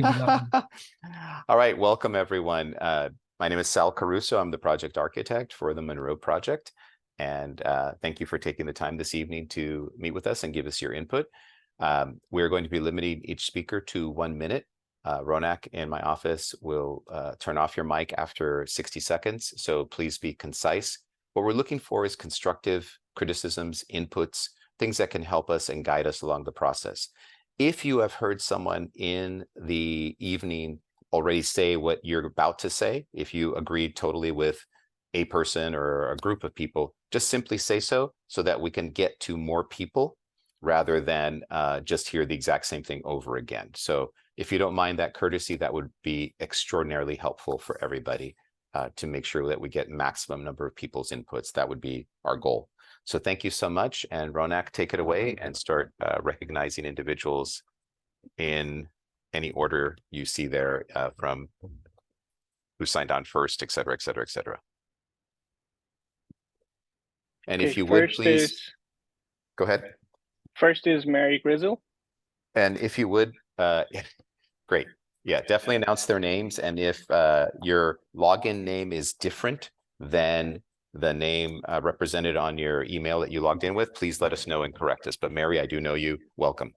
All right, welcome everyone. My name is Sal Caruso. I'm the project architect for the Monroe project. And thank you for taking the time this evening to meet with us and give us your input. We're going to be limiting each speaker to 1 minute. Ronak in my office will turn off your mic after 60 seconds. So please be concise. What we're looking for is constructive criticisms, inputs, things that can help us and guide us along the process. If you have heard someone in the evening already say what you're about to say, if you agree totally with a person or a group of people, just simply say so that we can get to more people rather than just hear the exact same thing over again. So if you don't mind that courtesy, that would be extraordinarily helpful for everybody to make sure that we get maximum number of people's inputs. That would be our goal. So thank you so much. And Ronak, take it away and start recognizing individuals in any order you see there from who signed on first, et cetera, et cetera, et cetera. And okay, if you would please, go ahead. First is Mary Grizzle. And if you would, great. Yeah, definitely announce their names. And if your login name is different than the name represented on your email that you logged in with, please let us know and correct us. But Mary, I do know you. Welcome.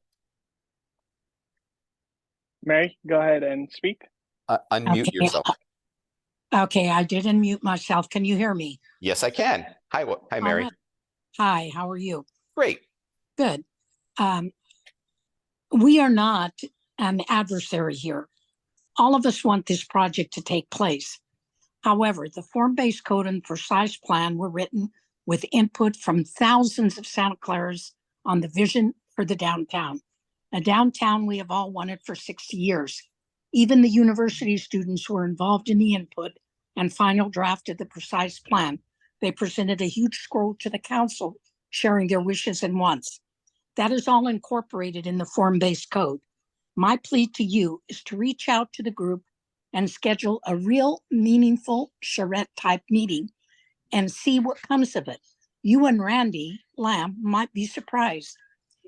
Mary, go ahead and speak. Unmute yourself. Okay, I did unmute myself. Can you hear me? Yes, I can. Hi, Mary. Right. Hi, how are you? Great. Good. We are not an adversary here. All of us want this project to take place. However, the form-based code and precise plan were written with input from thousands of Santa Claras on the vision for the downtown, a downtown we have all wanted for 60 years. Even the university students who were involved in the input and final draft of the precise plan, they presented a huge scroll to the council sharing their wishes and wants. That is all incorporated in the form-based code. My plea to you is to reach out to the group and schedule a real meaningful charrette type meeting and see what comes of it. You and Randy Lamb might be surprised.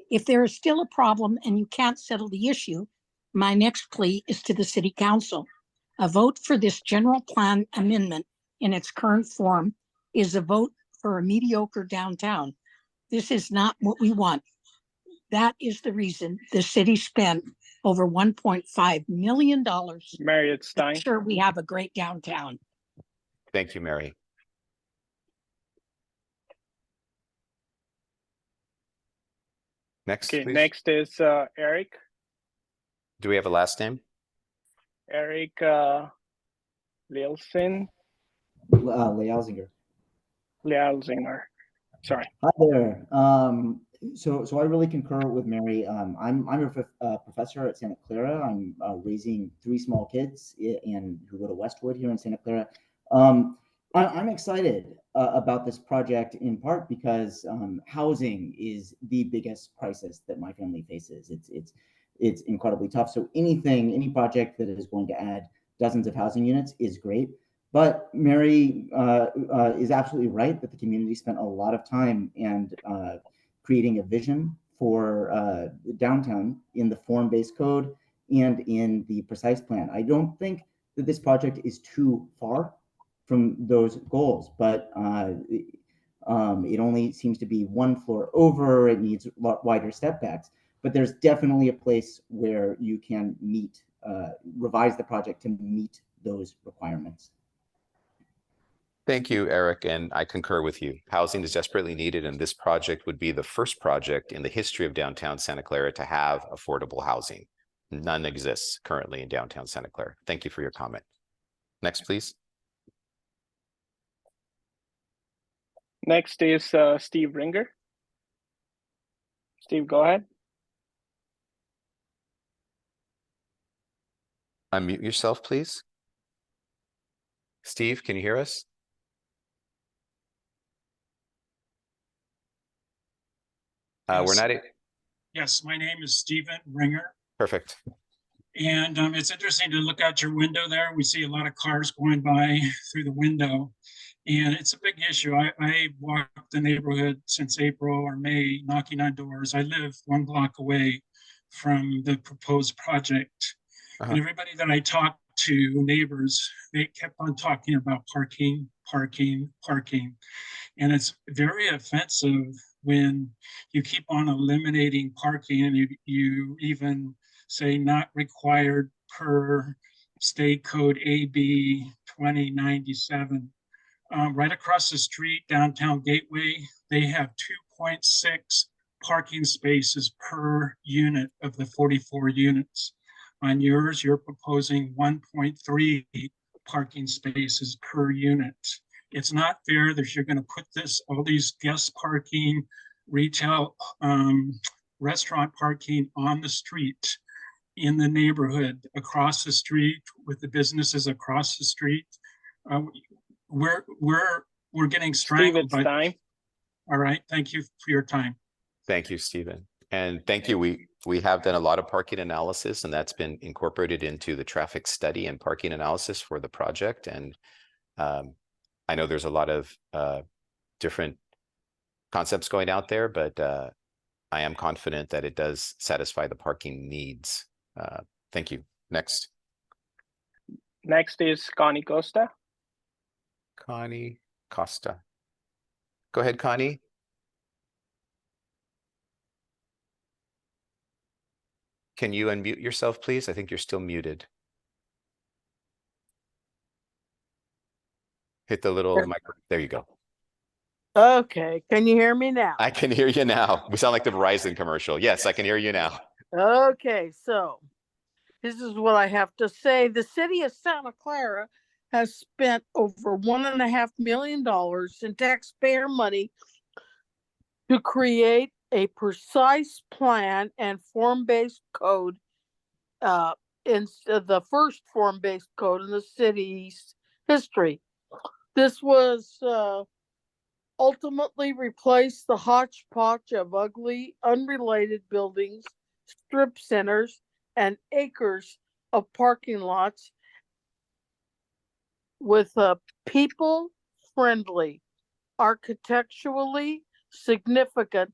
If there is still a problem and you can't settle the issue, my next plea is to the city council. A vote for this general plan amendment in its current form is a vote for a mediocre downtown. This is not what we want. That is the reason the city spent over $1.5 million. Mary, it's time. To ensure we have a great downtown. Thank you, Mary. Next, okay, please. Next is Eric. Do we have a last name? Eric Lielsen. Lielzinger. Lielzinger. Sorry. Hi there. So I really concur with Mary. I'm a professor at Santa Clara. I'm raising 3 small kids and who go to Westwood here in Santa Clara. I'm excited about this project in part because housing is the biggest crisis that my family faces. It's incredibly tough. So any project that is going to add dozens of housing units is great. But Mary is absolutely right that the community spent a lot of time and creating a vision for downtown in the form-based code and in the precise plan. I don't think that this project is too far from those goals, but it only seems to be 1 floor over. It needs wider step backs, but there's definitely a place where you can meet, revise the project to meet those requirements. Thank you, Eric, and I concur with you. Housing is desperately needed, and this project would be the first project in the history of downtown Santa Clara to have affordable housing. None exists currently in downtown Santa Clara. Thank you for your comment. Next, please. Next is Steve Ringer. Steve, go ahead. Unmute yourself, please. Steve, can you hear us? Yes. We're not. Yes, my name is Stephen Ringer. Perfect. And it's interesting to look out your window there. We see a lot of cars going by through the window. And it's a big issue. I walked the neighborhood since April or May, knocking on doors. I live 1 block away from the proposed project. Uh-huh. And everybody that I talked to, neighbors, they kept on talking about parking, parking, parking. And it's very offensive when you keep on eliminating parking and you even say not required per state code AB 2097. Right across the street, downtown Gateway, they have 2.6 parking spaces per unit of the 44 units. On yours, you're proposing 1.3 parking spaces per unit. It's not fair that you're going to put all these guest parking, retail, restaurant parking on the street in the neighborhood across the street with the businesses across the street. We're getting Steve, strangled it's by. time. All right, thank you for your time. Thank you, Stephen. And thank you. We have done a lot of parking analysis, and that's been incorporated into the traffic study and parking analysis for the project. And I know there's a lot of different concepts going out there, but I am confident that it does satisfy the parking needs. Thank you. Next. Next is Connie Costa. Connie Costa. Go ahead, Connie. Can you unmute yourself, please? I think you're still muted. Hit the little micro. There you go. Okay, can you hear me now? I can hear you now. We sound like the Verizon commercial. Yes, I can hear you now. Okay, so this is what I have to say. The city of Santa Clara has spent over $1.5 million in taxpayer money to create a precise plan and form-based code in the first form-based code in the city's history. This was ultimately replaced the hodgepodge of ugly, unrelated buildings, strip centers, and acres of parking lots with a people-friendly, architecturally significant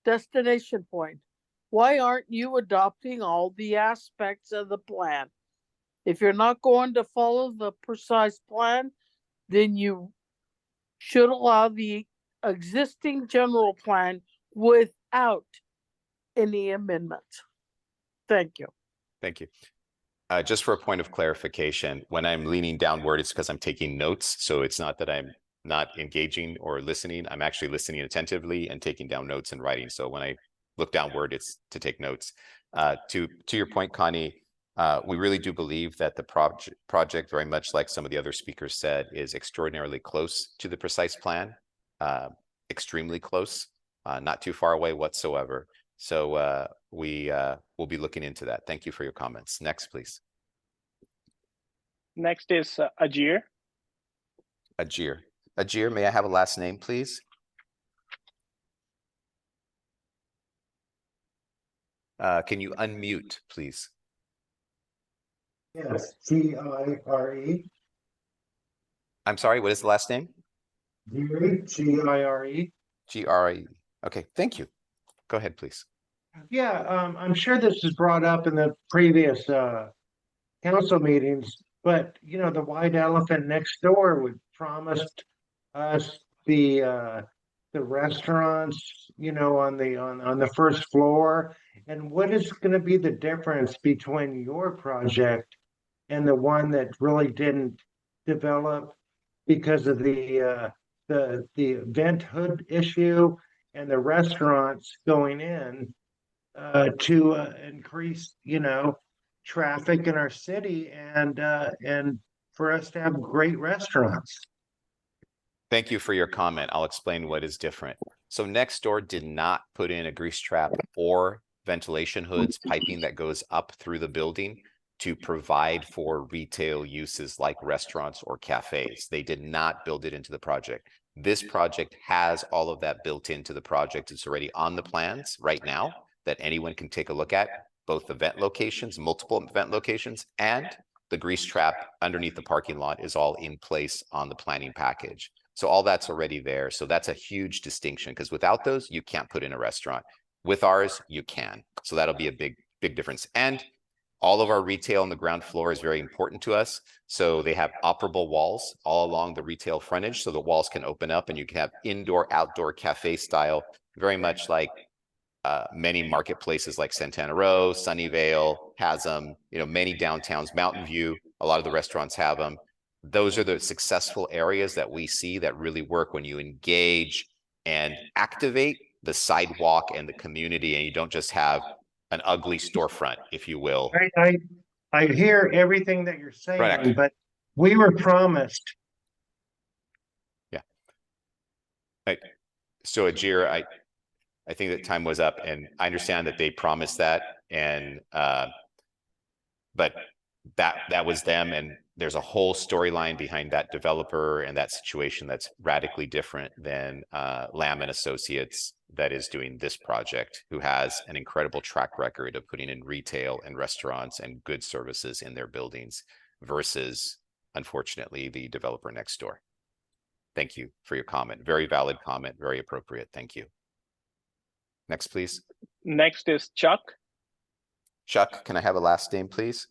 destination point. Why aren't you adopting all the aspects of the plan? If you're not going to follow the precise plan, then you should allow the existing general plan without any amendments. Thank you. Thank you. Just for a point of clarification, when I'm leaning downward, it's because I'm taking notes. So it's not that I'm not engaging or listening. I'm actually listening attentively and taking down notes and writing. So when I look downward, it's to take notes. To your point, Connie, we really do believe that the project, very much like some of the other speakers said, is extraordinarily close to the precise plan, extremely close, not too far away whatsoever. So we will be looking into that. Thank you for your comments. Next, please. Next is Ajir. Ajir. Ajir, may I have a last name, please? Can you unmute, please? Yes, G-I-R-E. I'm sorry, what is the last name? G-I-R-E. G-R-E. Okay, thank you. Go ahead, please. Yeah, I'm sure this was brought up in the previous council meetings, but you know, the white elephant next door would promised us the restaurants, you know, on the first floor. And what is going to be the difference between your project and the one that really didn't develop because of the vent hood issue and the restaurants going in to increase, you know, traffic in our city and for us to have great restaurants? Thank you for your comment. I'll explain what is different. So Nextdoor did not put in a grease trap or ventilation hoods, piping that goes up through the building to provide for retail uses like restaurants or cafes. They did not build it into the project. This project has all of that built into the project. It's already on the plans right now that anyone can take a look at, both the vent locations, multiple vent locations, and the grease trap underneath the parking lot is all in place on the planning package. So all that's already there. So that's a huge distinction, because without those, you can't put in a restaurant. With ours, you can. So that'll be a big difference. And All of our retail on the ground floor is very important to us. So they have operable walls all along the retail frontage, so the walls can open up and you can have indoor, outdoor cafe style, very much like many marketplaces like Santana Row, Sunnyvale has them, you know, many downtowns, Mountain View, a lot of the restaurants have them. Those are the successful areas that we see that really work when you engage and activate the sidewalk and the community, and you don't just have an ugly storefront, if you will. I hear everything that you're saying, Right. but we were promised. Yeah. So Ajir, I think that time was up, and I understand that they promised that, and but that was them, and there's a whole storyline behind that developer and that situation that's radically different than Lamb and Associates that is doing this project, who has an incredible track record of putting in retail and restaurants and good services in their buildings versus, unfortunately, the developer next door. Thank you for your comment. Very valid comment, very appropriate. Thank you. Next, please. Next is Chuck. Chuck, can I have a last name, please?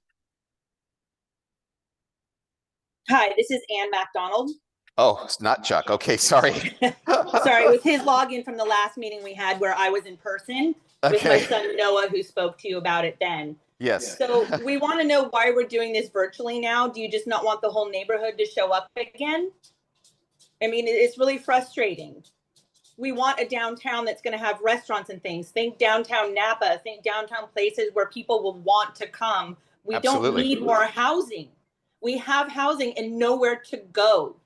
Hi, this is Ann MacDonald. Oh, it's not Chuck. Okay, sorry. Sorry, it was his login from the last meeting we had where I was in person with my son Noah, who spoke to you about it then. Yes. So we want to know why we're doing this virtually now. Do you just not want the whole neighborhood to show up again? I mean, it's really frustrating. We want a downtown that's going to have restaurants and things. Think downtown Napa, think downtown places where people will want to come. We Absolutely. don't need more housing. We have housing and nowhere to go.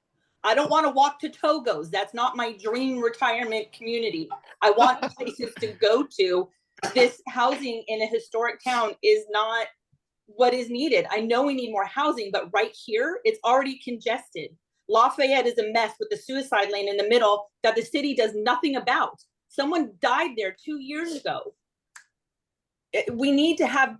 I don't want to walk to Togo's. That's not my dream retirement community. I want places to go to. This housing in a historic town is not what is needed. I know we need more housing, but right here, it's already congested. Lafayette is a mess with the suicide lane in the middle that the city does nothing about. Someone died there 2 years ago. We need to have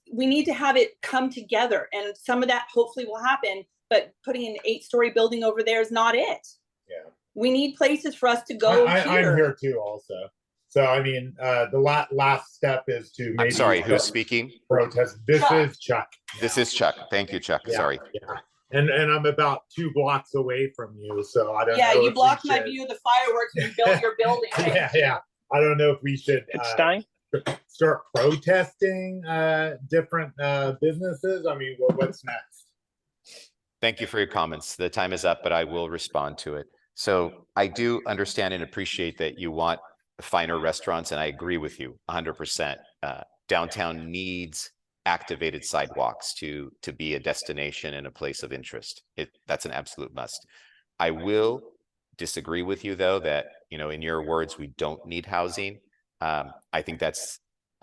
it come together, and some of that hopefully will happen, but putting an 8-story building over there is not it. Yeah. We need places for us to go. I'm here too also. So, I mean, the last step is to maybe— I'm sorry, who's speaking? Protest. This is Chuck. This is Chuck. Thank you, Chuck. Yeah, Sorry. Yeah. And I'm about 2 blocks away from you, so I don't know. Yeah, you if blocked we my should— view of the fireworks when you built your building. Yeah. I don't know if we should It's time. start protesting different businesses. I mean, what's next? Thank you for your comments. The time is up, but I will respond to it. So I do understand and appreciate that you want finer restaurants, and I agree with you 100%. Downtown needs activated sidewalks to be a destination and a place of interest. That's an absolute must. I will disagree with you, though, that, you know, in your words, we don't need housing. I think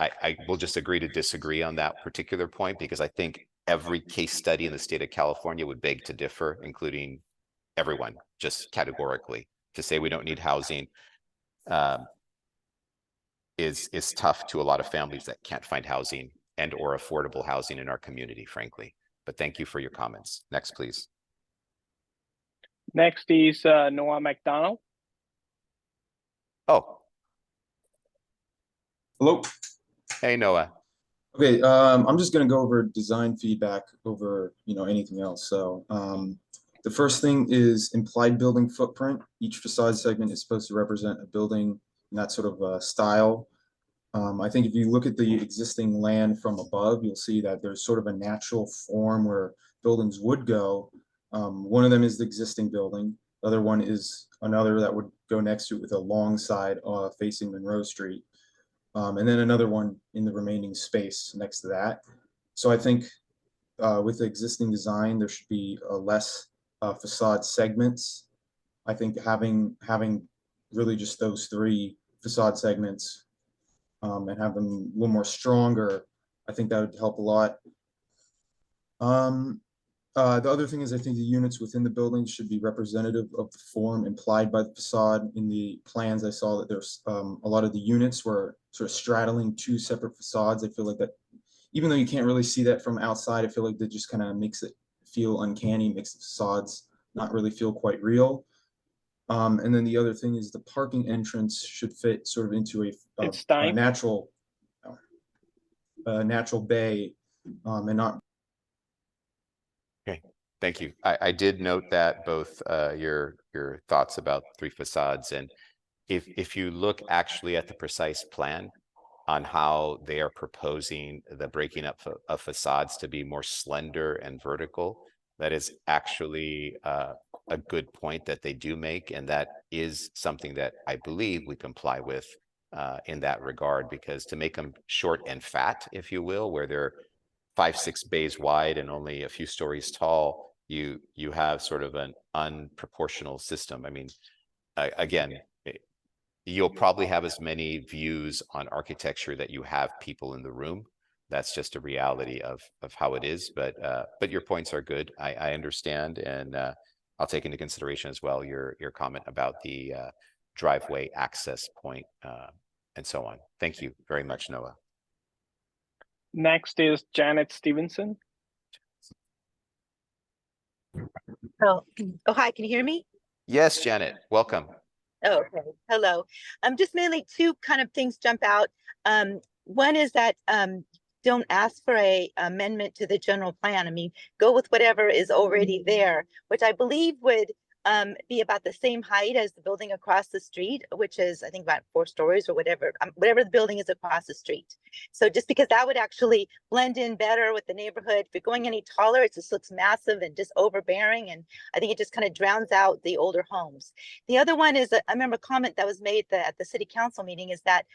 I will just agree to disagree on that particular point, because I think every case study in the state of California would beg to differ, including everyone, just categorically. To say we don't need housing is tough to a lot of families that can't find housing and or affordable housing in our community, frankly. But thank you for your comments. Next, please. Next is Noah McDonald. Oh, Hello. hey, Noah. Okay, I'm just going to go over design feedback over, anything else. So the first thing is implied building footprint. Each facade segment is supposed to represent a building in that sort of style. I think if you look at the existing land from above, you'll see that there's sort of a natural form where buildings would go. One of them is the existing building. The other one is another that would go next to it with a long side facing Monroe Street. And then another one in the remaining space next to that. So I think with the existing design, there should be less facade segments. I think having really just those 3 facade segments and have them a little more stronger, I think that would help a lot. The other thing is, I think the units within the building should be representative of the form implied by the facade. In the plans, I saw that there's a lot of the units were sort of straddling 2 separate facades. I feel like that, even though you can't really see that from outside, I feel like that just kind of makes it feel uncanny, makes the facades not really feel quite real. And then the other thing is the parking entrance should fit sort of into a natural bay and not. Okay, thank you. I did note that both your thoughts about 3 facades, and if you look actually at the precise plan on how they are proposing the breaking up of facades to be more slender and vertical, that is actually a good point that they do make, and that is something that I believe we comply with in that regard, because to make them short and fat, if you will, where they're 5-6 bays wide and only a few stories tall, you have sort of an unproportional system. I mean, again, you'll probably have as many views on architecture that you have people in the room. That's just a reality of how it is. But your points are good. I understand, and I'll take into consideration as well your comment about the driveway access point and so on. Thank you very much, Noah. Next is Janet Stevenson. Oh, hi, can you hear me? Yes, Janet, welcome. Oh, okay. Hello. Just mainly 2 kind of things jump out. One is that don't ask for a amendment to the general plan. I mean, go with whatever is already there, which I believe would be about the same height as the building across the street, which is I think about 4 stories or whatever the building is across the street. So just because that would actually blend in better with the neighborhood. If you're going any taller, it just looks massive and just overbearing, and I think it just kind of drowns out the older homes. The other one is I remember a comment that was made at the city council meeting is that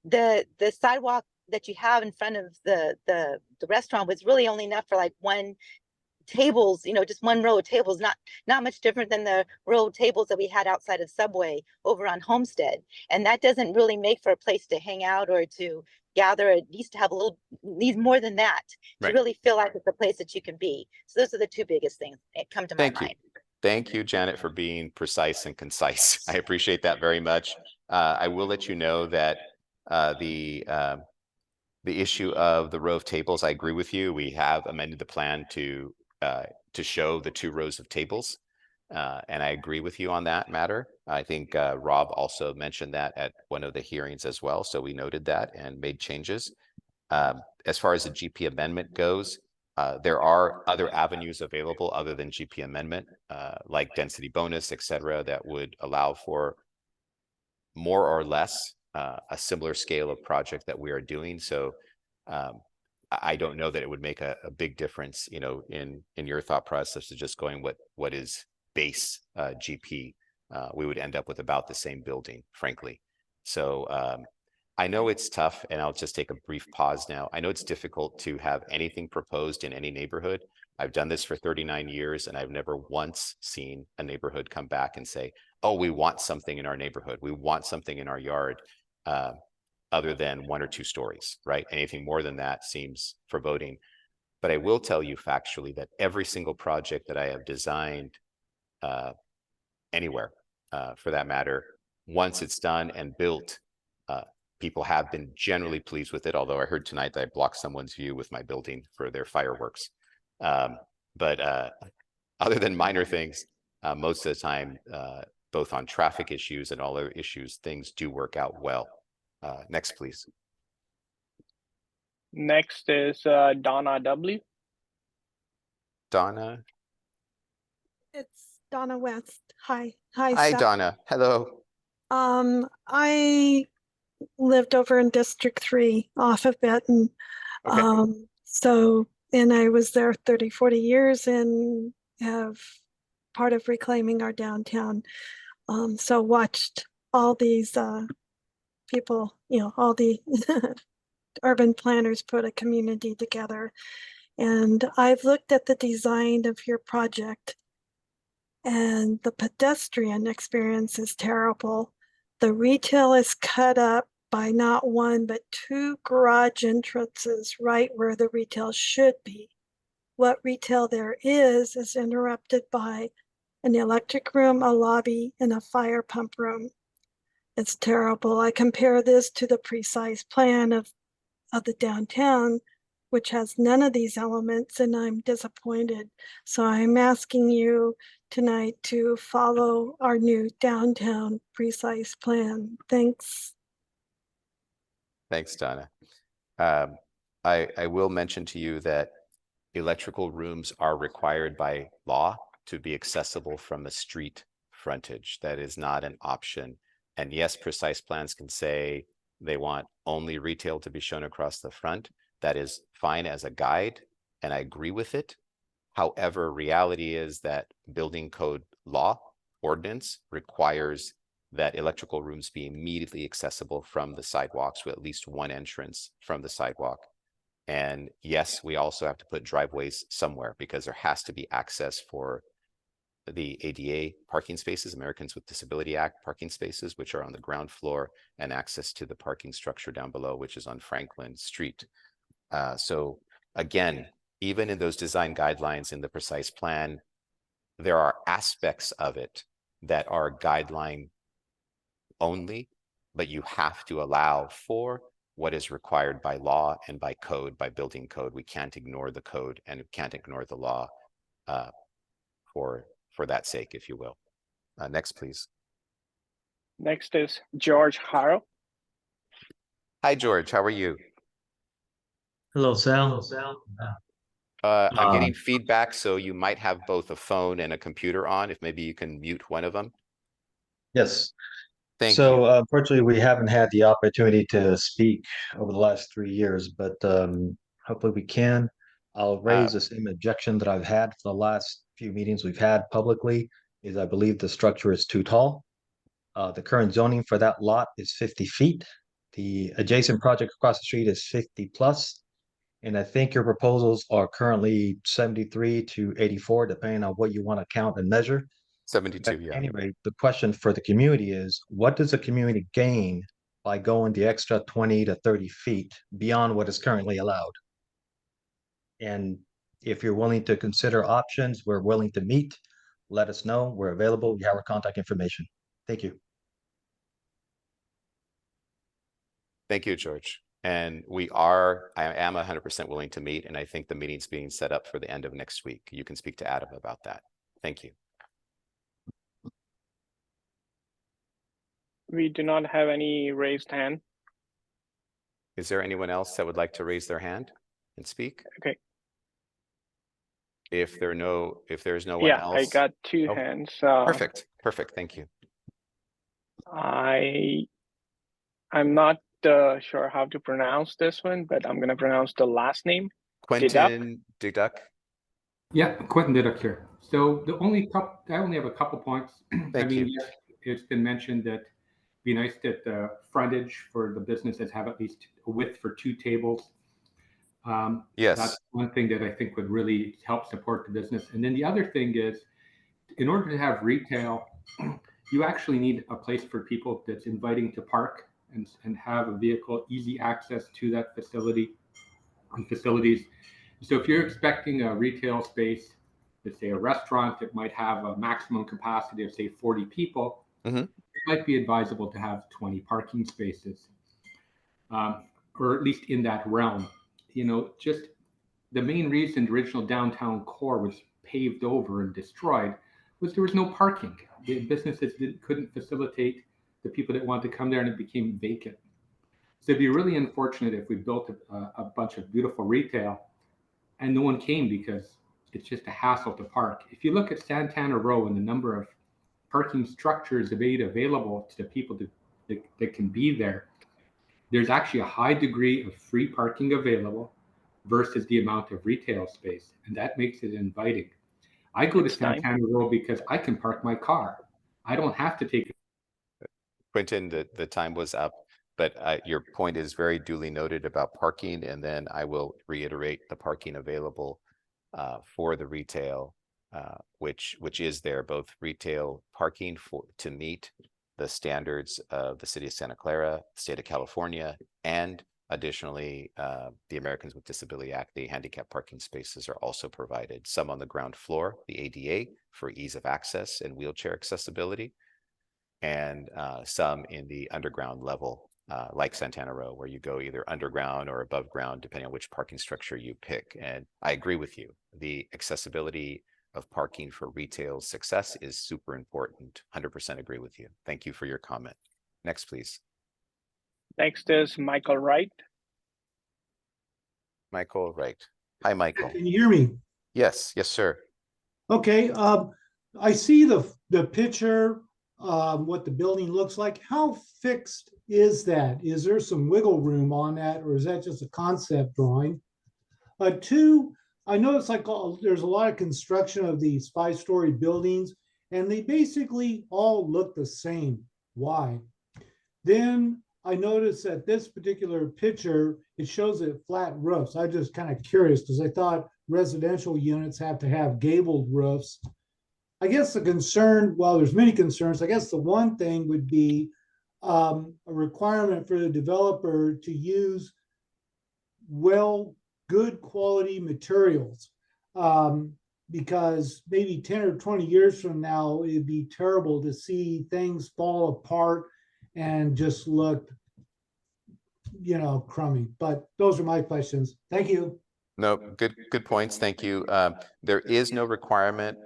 the sidewalk that you have in front of the restaurant was really only enough for like 1 tables, just 1 row of tables, not much different than the row of tables that we had outside of Subway over on Homestead. And that doesn't really make for a place to hang out or to gather. It needs to have needs more than that to really feel like it's a place that you can be. So those are the 2 biggest things that come to my mind. Thank you, Janet, for being precise and concise. I appreciate that very much. I will let you know that the issue of the row of tables, I agree with you. We have amended the plan to show the 2 rows of tables. And I agree with you on that matter. I think Rob also mentioned that at one of the hearings as well. So we noted that and made changes. As far as the GP amendment goes, there are other avenues available other than GP amendment, like density bonus, et cetera, that would allow for more or less a similar scale of project that we are doing. So I don't know that it would make a big difference, in your thought process of just going what is base GP. We would end up with about the same building, frankly. So I know it's tough, and I'll just take a brief pause now. I know it's difficult to have anything proposed in any neighborhood. I've done this for 39 years, and I've never once seen a neighborhood come back and say, oh, we want something in our neighborhood. We want something in our yard. Other than 1 or 2 stories, right? Anything more than that seems foreboding. But I will tell you factually that every single project that I have designed anywhere, for that matter, once it's done and built, people have been generally pleased with it. Although I heard tonight that I blocked someone's view with my building for their fireworks. But other than minor things, most of the time, both on traffic issues and all other issues, things do work out well. Next, please. Next is Donna W. Donna. It's Donna West. Hi, Hi, Seth. Donna. Hello. I lived over in District 3 off of Benton. Okay. And I was there 30, 40 years and have part of reclaiming our downtown. So watched all these people, all the urban planners put a community together. And I've looked at the design of your project, and the pedestrian experience is terrible. The retail is cut up by not 1, but 2 garage entrances right where the retail should be. What retail there is interrupted by an electric room, a lobby, and a fire pump room. It's terrible. I compare this to the precise plan of the downtown, which has none of these elements, and I'm disappointed. So I'm asking you tonight to follow our new downtown precise plan. Thanks. Thanks, Donna. I will mention to you that electrical rooms are required by law to be accessible from a street frontage. That is not an option. And yes, precise plans can say they want only retail to be shown across the front. That is fine as a guide, and I agree with it. However, reality is that building code law ordinance requires that electrical rooms be immediately accessible from the sidewalks with at least one entrance from the sidewalk. And yes, we also have to put driveways somewhere because there has to be access for the ADA parking spaces, Americans with Disability Act parking spaces, which are on the ground floor, and access to the parking structure down below, which is on Franklin Street. So again, even in those design guidelines in the precise plan, there are aspects of it that are guideline only, but you have to allow for what is required by law and by code, by building code. We can't ignore the code and we can't ignore the law for that sake, if you will. Next, please. Next is George Harrow. Hi, George. How are you? Hello, Sal. I'm getting feedback, so you might have both a phone and a computer on. If maybe you can mute one of them. Yes. Thank So you. unfortunately, we haven't had the opportunity to speak over the last 3 years, but hopefully we can. I'll raise the same objection that I've had for the last few meetings we've had publicly, is I believe the structure is too tall. The current zoning for that lot is 50 feet. The adjacent project across the street is 50 plus. And I think your proposals are currently 73 to 84, depending on what you want to count and measure. 72, yeah. Anyway, the question for the community is, what does the community gain by going the extra 20 to 30 feet beyond what is currently allowed? And if you're willing to consider options, we're willing to meet. Let us know. We're available. You have our contact information. Thank you. Thank you, George. And I am 100% willing to meet, and I think the meeting's being set up for the end of next week. You can speak to Adam about that. Thank you. We do not have any raised hand. Is there anyone else that would like to raise their hand and speak? Okay. If there's no one else. I got two Oh, hands. Perfect. Thank you. I'm not sure how to pronounce this one, but I'm gonna pronounce the last name. Quinton Diduck. Yeah, Quinton Diduck here. So I only have a couple points. Thank you. Yes, it's been mentioned that it'd be nice that the frontage for the businesses have at least a width for 2 tables. Yes. That's one thing that I think would really help support the business. And then the other thing is, in order to have retail, you actually need a place for people that's inviting to park and have a vehicle, easy access to that facility and facilities. So if you're expecting a retail space, let's say a restaurant that might have a maximum capacity of say 40 people, it might be advisable to have 20 parking spaces, or at least in that realm. You know, just the main reason the original downtown core was paved over and destroyed was there was no parking. The businesses couldn't facilitate the people that wanted to come there, and it became vacant. So it'd be really unfortunate if we built a bunch of beautiful retail and no one came because it's just a hassle to park. If you look at Santana Row and the number of parking structures made available to the people that can be there, there's actually a high degree of free parking available versus the amount of retail space, and that makes it inviting. I go to Santana Row because I can park my car. I don't have to take. Quinton, the time was up, but your point is very duly noted about parking, and then I will reiterate the parking available for the retail, which is there, both retail parking to meet the standards of the city of Santa Clara, state of California, and additionally, the Americans with Disability Act, the handicap parking spaces are also provided. Some on the ground floor, the ADA, for ease of access and wheelchair accessibility, and some in the underground level, like Santana Row, where you go either underground or above ground, depending on which parking structure you pick. And I agree with you. The accessibility of parking for retail success is super important. 100% agree with you. Thank you for your comment. Next, please. Next is Michael Wright. Michael, right. Hi, Michael. Can you hear me? Yes, yes, sir. Okay, I see the picture, what the building looks like. How fixed is that? Is there some wiggle room on that, or is that just a concept drawing? Two, I noticed there's a lot of construction of these 5-story buildings, and they basically all look the same. Why? Then I noticed that this particular picture, it shows it flat roofs. I'm just kind of curious because I thought residential units have to have gabled roofs. I guess the concern, well, there's many concerns. I guess the one thing would be a requirement for the developer to use good quality materials. Because maybe 10 or 20 years from now, it'd be terrible to see things fall apart and just look, crummy. But those are my questions. Thank you. No, good points. Thank you. There is no requirement.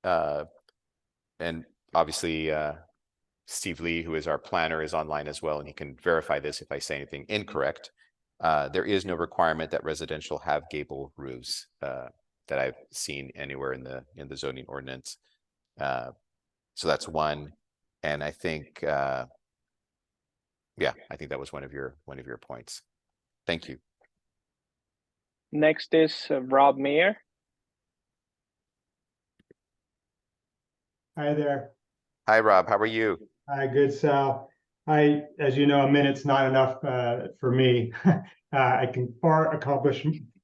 And obviously, Steve Lee, who is our planner, is online as well, and he can verify this if I say anything incorrect. There is no requirement that residential have gable roofs that I've seen anywhere in the zoning ordinance. So that's one. And I think, yeah, I think that was one of your points. Thank you. Next is Rob Mayer. Hi there. Hi, Rob. How are you? Hi, good, Sal. As you know, a minute's not enough for me. I can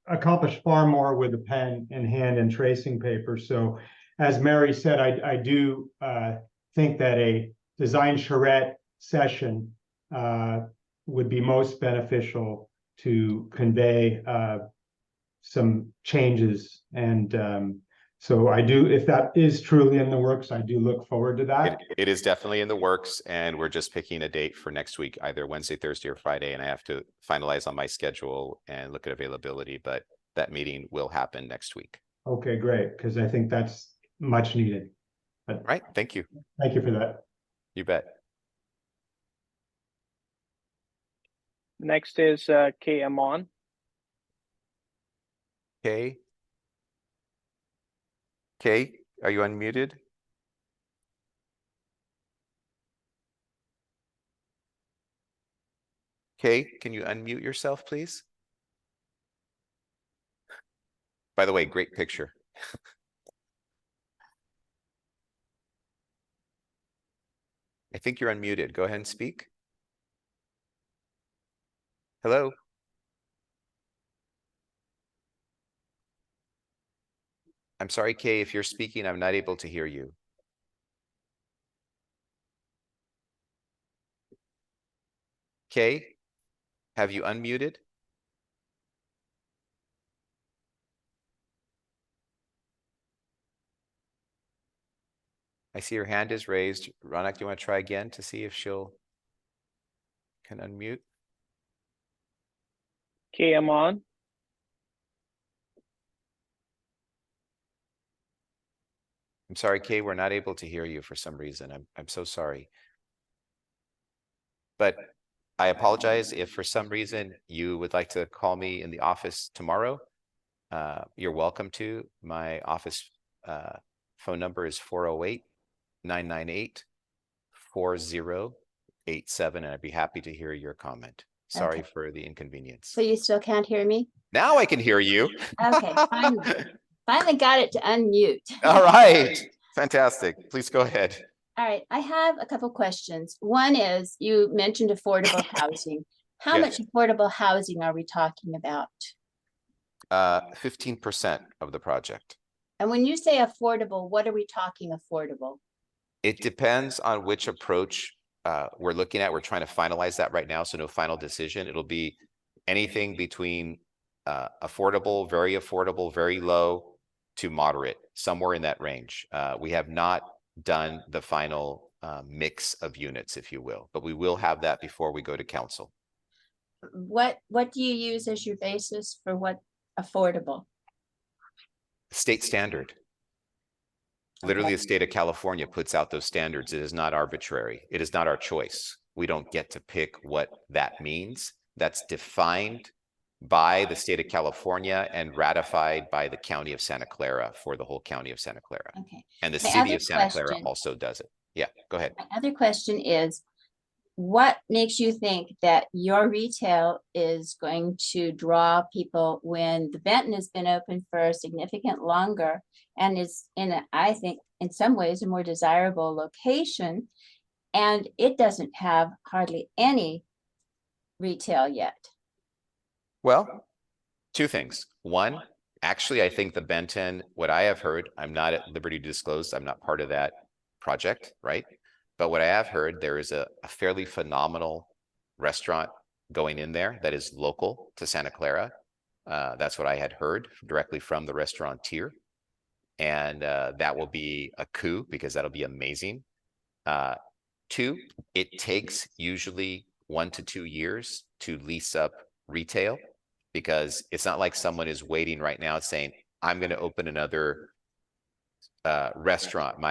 accomplish far more with a pen in hand and tracing paper. So, as Mary said, I do think that a design charrette session would be most beneficial to convey some changes. And so I do, if that is truly in the works, I do look forward to that. It is definitely in the works, and we're just picking a date for next week, either Wednesday, Thursday, or Friday, and I have to finalize on my schedule and look at availability, but that meeting will happen next week. Okay, great, because I think that's much needed. But right, thank you. Thank you for that. You bet. Next is Kay Amon. Kay, are you unmuted? Kay, can you unmute yourself, please? By the way, great picture. I think you're unmuted. Go ahead and speak. Hello. I'm sorry, Kay, if you're speaking, I'm not able to hear you. Kay, have you unmuted? I see your hand is raised. Ronak, do you want to try again to see if she'll can unmute? Kay Amon. I'm sorry, Kay, we're not able to hear you for some reason. I'm so sorry. But I apologize if for some reason you would like to call me in the office tomorrow. You're welcome to. My office phone number is 408-998-4087, and I'd be happy to hear your comment. Sorry for the inconvenience. So you still can't hear me? Now I can hear you. Okay, finally got it to unmute. All right, fantastic. Please go ahead. All right, I have a couple questions. One is, you mentioned affordable housing. How much affordable housing are we talking about? 15% of the project. And when you say affordable, what are we talking affordable? It depends on which approach we're looking at. We're trying to finalize that right now, so no final decision. It'll be anything between affordable, very low, to moderate, somewhere in that range. We have not done the final mix of units, if you will, but we will have that before we go to council. What do you use as your basis for what affordable? State standard. Literally, the state of California puts out those standards. It is not arbitrary. It is not our choice. We don't get to pick what that means. That's defined by the state of California and ratified by the county of Santa Clara for the whole county of Santa Clara. Okay. And the My city other of Santa Clara question- also does it. Yeah, go ahead. My other question is, what makes you think that your retail is going to draw people when the Benton has been open for a significant longer and is in a, I think, in some ways, a more desirable location, and it doesn't have hardly any retail yet? Well, two things. One, actually, I think the Benton, what I have heard, I'm not at liberty to disclose, I'm not part of that project, right? But what I have heard, there is a fairly phenomenal restaurant going in there that is local to Santa Clara. That's what I had heard directly from the restaurateur. And that will be a coup because that'll be amazing. Two, it takes usually 1 to 2 years to lease up retail, because it's not like someone is waiting right now saying, I'm going to open another restaurant.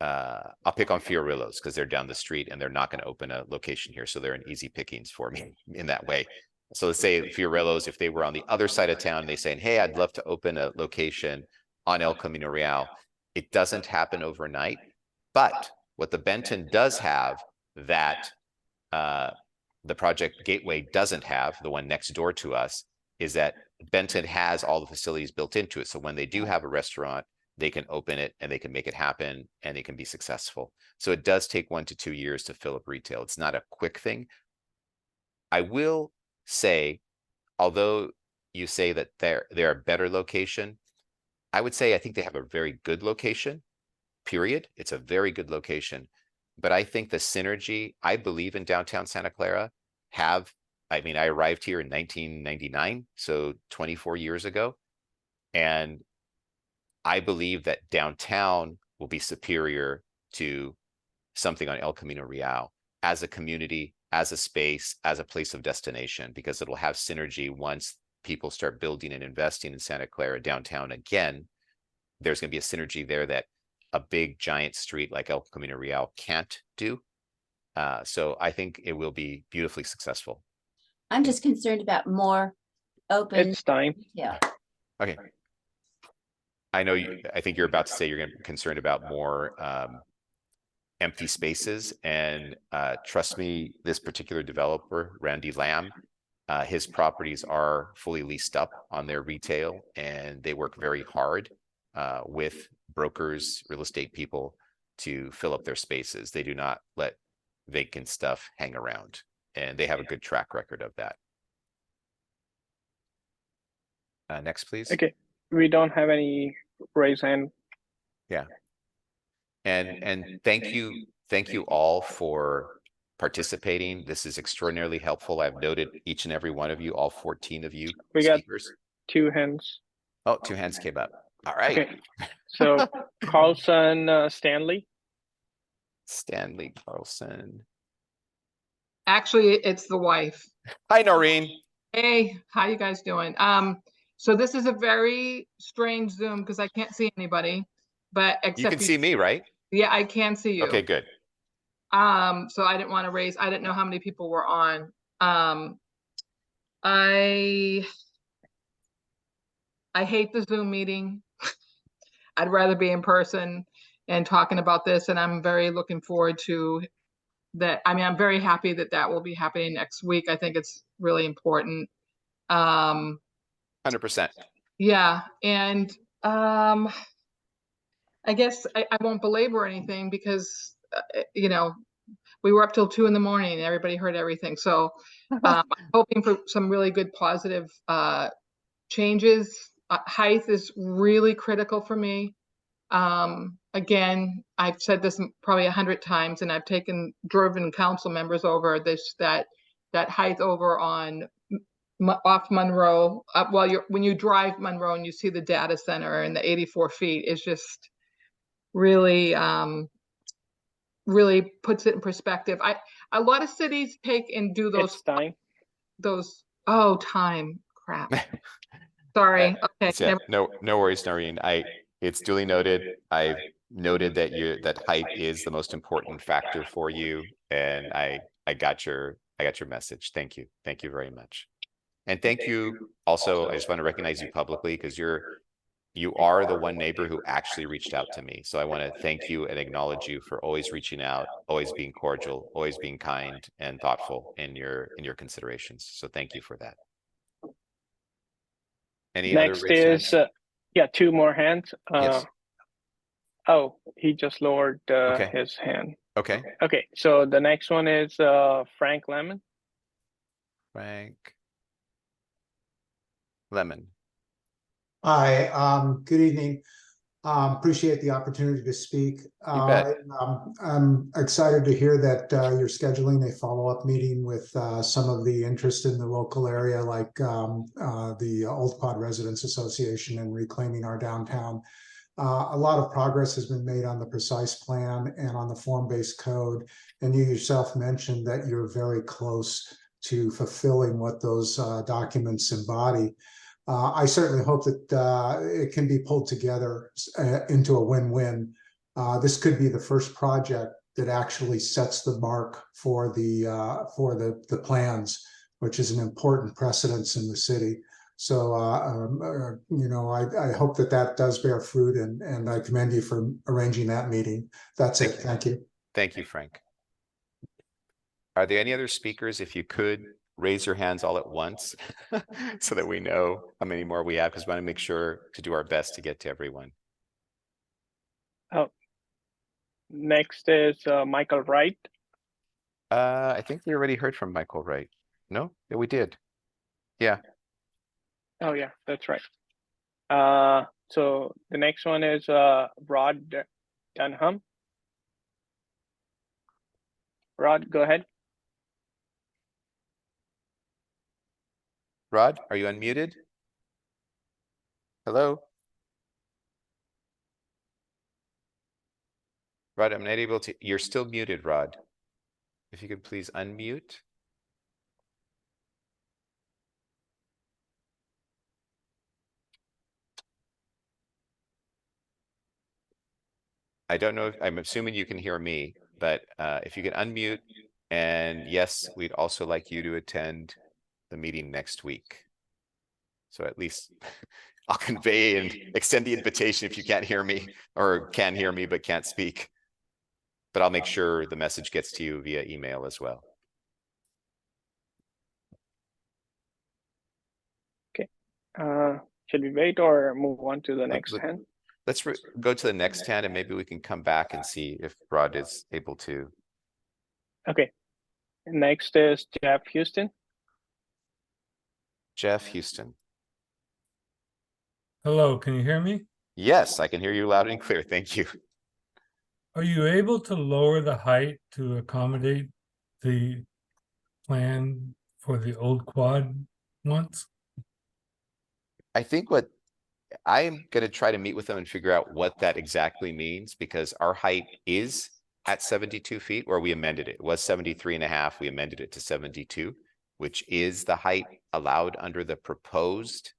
I'll pick on Fiorillo's because they're down the street and they're not going to open a location here. So they're an easy pickings for me in that way. So let's say Fiorillo's, if they were on the other side of town, they saying, hey, I'd love to open a location on El Camino Real. It doesn't happen overnight. But what the Benton does have that the Project Gateway doesn't have, the one next door to us, is that Benton has all the facilities built into it. So when they do have a restaurant, they can open it and they can make it happen and it can be successful. So it does take 1 to 2 years to fill up retail. It's not a quick thing. I will say, although you say that they're a better location, I would say I think they have a very good location, period. It's a very good location. But I think the synergy, I believe in downtown Santa Clara, I mean, I arrived here in 1999, so 24 years ago. And I believe that downtown will be superior to something on El Camino Real as a community, as a space, as a place of destination, because it'll have synergy once people start building and investing in Santa Clara downtown again. There's going to be a synergy there that a big giant street like El Camino Real can't do. So I think it will be beautifully successful. I'm just concerned about more open It's time. retail. Okay. I know I think you're about to say you're concerned about more empty spaces, and trust me, this particular developer, Randy Lamb, his properties are fully leased up on their retail, and they work very hard with brokers, real estate people to fill up their spaces. They do not let vacant stuff hang around, and they have a good track record of that. Next, please. Okay, we don't have any raise hand. Yeah. And thank you all for participating. This is extraordinarily helpful. I've noted each and every one of you, all 14 of you We got speakers. 2 hands. Oh, 2 hands came up. All right. Okay. So Carlson, Stanley. Stanley Carlson. Actually, it's the wife. Hi, Noreen. Hey, how you guys doing? So this is a very strange Zoom because I can't see anybody, but except You can see me, right? Yeah, I can see you. Okay, good. So I didn't want to raise, I didn't know how many people were on. I hate the Zoom meeting. I'd rather be in person and talking about this, and I'm very looking forward to that. I mean, I'm very happy that that will be happening next week. I think it's really important. 100%. Yeah, and I guess I won't belabor anything because you know, we were up till 2 in the morning and everybody heard everything. So I'm hoping for some really good positive changes. Height is really critical for me. Again, I've said this probably 100 times, and I've driven council members over this, that height over on off Monroe, when you drive Monroe and you see the data center and the 84 feet is just really, really puts it in perspective. A lot of cities take and do those. It's time. Oh, time, crap. Sorry. Okay. No worries, Noreen. It's duly noted. I've noted that height is the most important factor for you, and I got your message. Thank you. Thank you very much. And thank you also, I just want to recognize you publicly because you are the one neighbor who actually reached out to me. So I want to thank you and acknowledge you for always reaching out, always being cordial, always being kind and thoughtful in your considerations. So thank you for that. Any Next other raised is, hands? yeah, two more hands. Yes. Oh, he just lowered Okay. his hand. Okay. Okay, so the next one is Frank Lemon. Frank Lemon. Hi, good evening. Appreciate the opportunity to speak. You bet. I'm excited to hear that you're scheduling a follow-up meeting with some of the interest in the local area, like the Old Quad Residents Association and reclaiming our downtown. A lot of progress has been made on the precise plan and on the form-based code. And you yourself mentioned that you're very close to fulfilling what those documents embody. I certainly hope that it can be pulled together into a win-win. This could be the first project that actually sets the mark for the plans, which is an important precedence in the city. So, you know, I hope that that does bear fruit, and I commend you for arranging that meeting. That's it. Thank you. Thank you, Frank. Are there any other speakers? If you could raise your hands all at once so that we know how many more we have, because we want to make sure to do our best to get to everyone. Oh, next is Michael Wright. I think we already heard from Michael Wright. No? Yeah, we did. Yeah. Oh yeah, that's right. So the next one is Rod Dunham. Rod, go ahead. Rod, are you unmuted? Hello? Rod, I'm not able to, you're still muted, Rod. If you could please unmute. I don't know if, I'm assuming you can hear me, but if you can unmute, and yes, we'd also like you to attend the meeting next week. So at least I'll convey and extend the invitation if you can't hear me or can hear me but can't speak. But I'll make sure the message gets to you via email as well. Okay. Should we wait or move on to the next hand? Let's go to the next hand, and maybe we can come back and see if Rod is able to. Okay. Next is Jeff Houston. Jeff Houston. Hello, can you hear me? Yes, I can hear you loud and clear. Thank you. Are you able to lower the height to accommodate the plan for the old quad once? I think what I'm going to try to meet with them and figure out what that exactly means, because our height is at 72 feet, where we amended it. It was 73.5. We amended it to 72, which is the height allowed under the proposed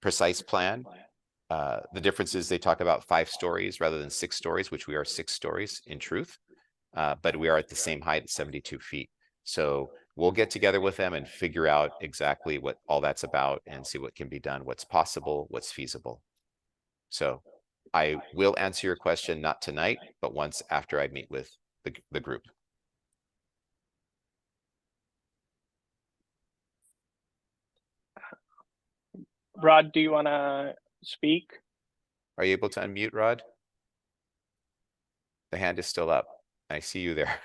precise plan. The difference is they talk about 5 stories rather than 6 stories, which we are 6 stories in truth, but we are at the same height at 72 feet. So we'll get together with them and figure out exactly what all that's about and see what can be done, what's possible, what's feasible. So I will answer your question, not tonight, but once after I meet with the group. Rod, do you want to speak? Are you able to unmute, Rod? The hand is still up. I see you there.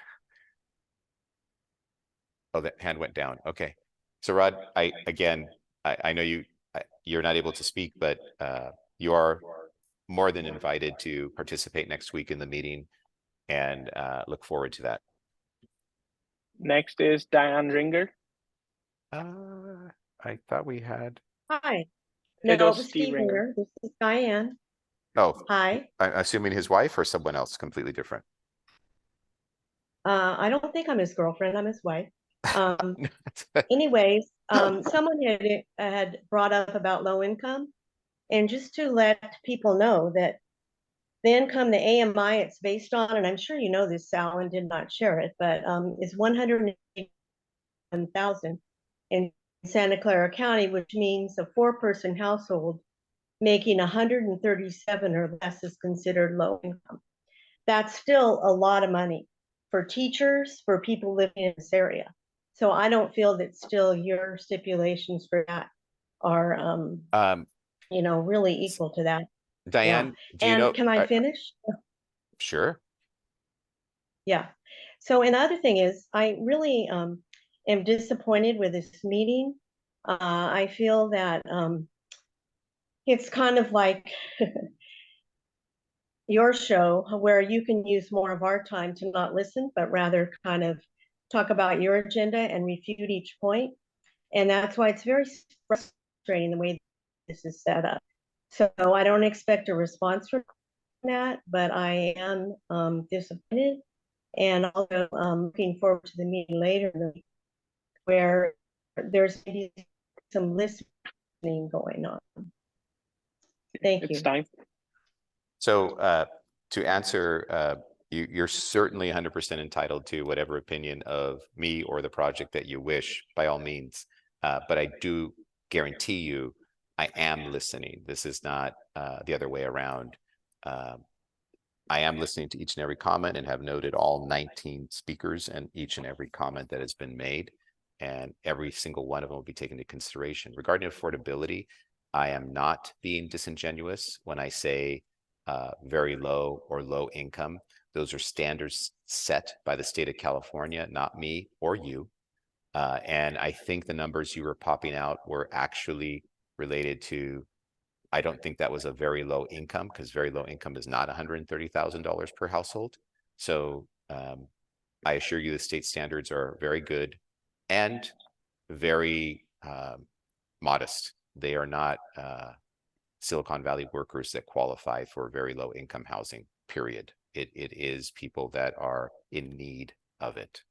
Oh, the hand went down. Okay. So Rod, I know you're not able to speak, but you are more than invited to participate next week in the meeting, and look forward to that. Next is Diane Ringer. I thought we had. Hi. Hey, No, those this is Steve Steve Ringer. Ringer. This is Diane. Oh, Hi. I'm assuming his wife or someone else completely different. I don't think I'm his girlfriend. I'm his wife. Anyways, someone had brought up about low income, and just to let people know that the income, the AMI it's based on, and I'm sure you know this, Sal, and did not share it, but is 181,000. in Santa Clara County, which means a 4-person household making 137 or less is considered low income. That's still a lot of money for teachers, for people living in this area. So I don't feel that still your stipulations for that are, you know, really equal to that. Diane, Yeah. do you And know? can I finish? Sure. Yeah. So another thing is, I really am disappointed with this meeting. I feel that it's kind of like your show where you can use more of our time to not listen, but rather kind of talk about your agenda and refute each point. And that's why it's very frustrating the way this is set up. So I don't expect a response from that, but I am disappointed. And also looking forward to the meeting later in the week where there's maybe some listening going on. Thank you. It's time. So to answer, you're certainly 100% entitled to whatever opinion of me or the project that you wish, by all means. But I do guarantee you, I am listening. This is not the other way around. I am listening to each and every comment and have noted all 19 speakers and each and every comment that has been made. And every single one of them will be taken into consideration. Regarding affordability, I am not being disingenuous when I say very low or low income. Those are standards set by the state of California, not me or you. And I think the numbers you were popping out were actually related to, I don't think that was a very low income, because very low income is not $130,000 per household. So I assure you the state standards are very good and very modest. They are not Silicon Valley workers that qualify for very low income housing, period. It is people that are in need of it.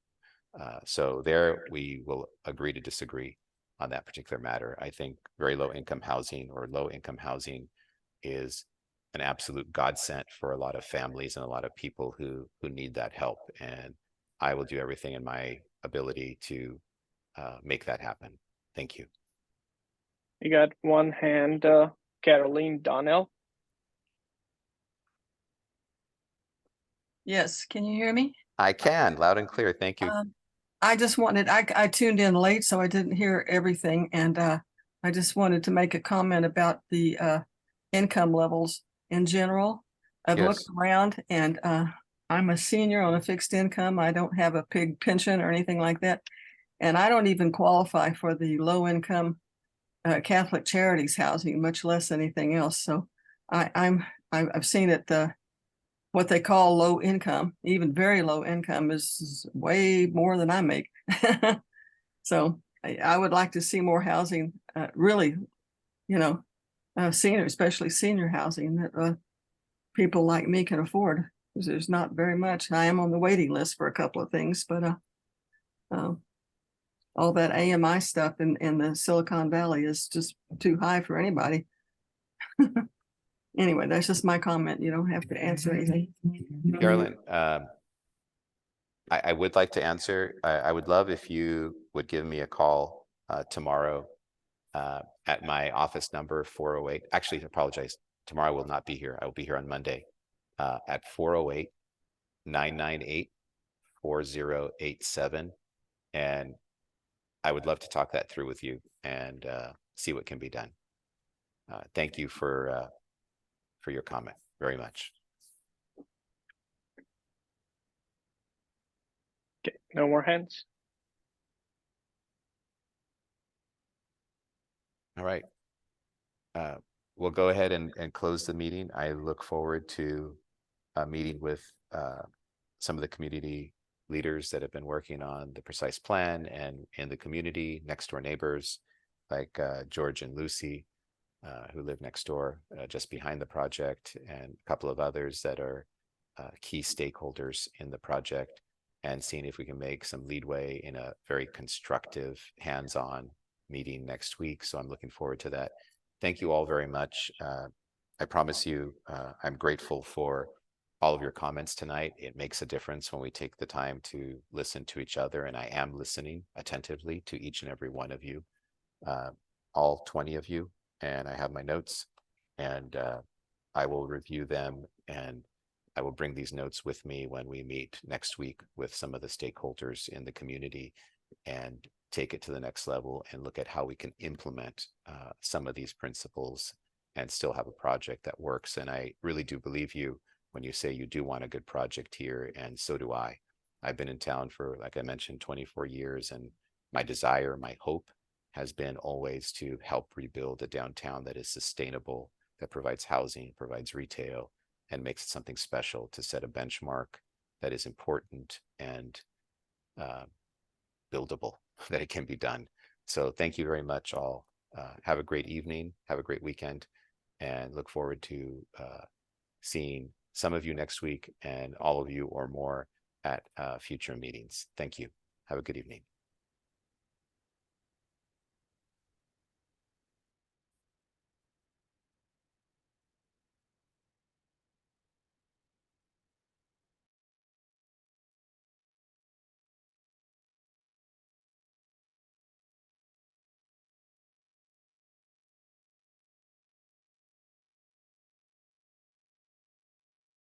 So there we will agree to disagree on that particular matter. I think very low income housing or low income housing is an absolute godsend for a lot of families and a lot of people who need that help. And I will do everything in my ability to make that happen. Thank you. You got one hand, Caroline Donnell. Yes, can you hear me? I can, loud and clear. Thank you. I just wanted, I tuned in late, so I didn't hear everything. And I just wanted to make a comment about the income levels in general. I've looked around and I'm a senior on a fixed income. I don't have a big pension or anything like that. And I don't even qualify for the low income Catholic Charities housing, much less anything else. So I've seen it, what they call low income, even very low income is way more than I make. So I would like to see more housing, really, you know, senior, especially senior housing that people like me can afford, because there's not very much. I am on the waiting list for a couple of things, but all that AMI stuff in the Silicon Valley is just too high for anybody. Anyway, that's just my comment. You don't have to answer anything. Carolyn, I would like to answer. I would love if you would give me a call tomorrow at my office number 408. Actually, I apologize. Tomorrow I will not be here. I will be here on Monday at 408-998-4087. And I would love to talk that through with you and see what can be done. Thank you for your comment very much. Okay, no more hands. All right. We'll go ahead and close the meeting. I look forward to meeting with some of the community leaders that have been working on the precise plan and in the community, next door neighbors like George and Lucy, who live next door just behind the project, and a couple of others that are key stakeholders in the project, and seeing if we can make some leadway in a very constructive, hands-on meeting next week. So I'm looking forward to that. Thank you all very much. I promise you, I'm grateful for all of your comments tonight. It makes a difference when we take the time to listen to each other, and I am listening attentively to each and every one of you, all 20 of you, and I have my notes, and I will review them, and I will bring these notes with me when we meet next week with some of the stakeholders in the community and take it to the next level and look at how we can implement some of these principles and still have a project that works. And I really do believe you when you say you do want a good project here, and so do I. I've been in town for, like I mentioned, 24 years, and my desire, my hope has been always to help rebuild a downtown that is sustainable, that provides housing, provides retail, and makes it something special, to set a benchmark that is important and buildable, that it can be done. So thank you very much all. Have a great evening, have a great weekend, and look forward to seeing some of you next week and all of you or more at future meetings. Thank you. Have a good evening.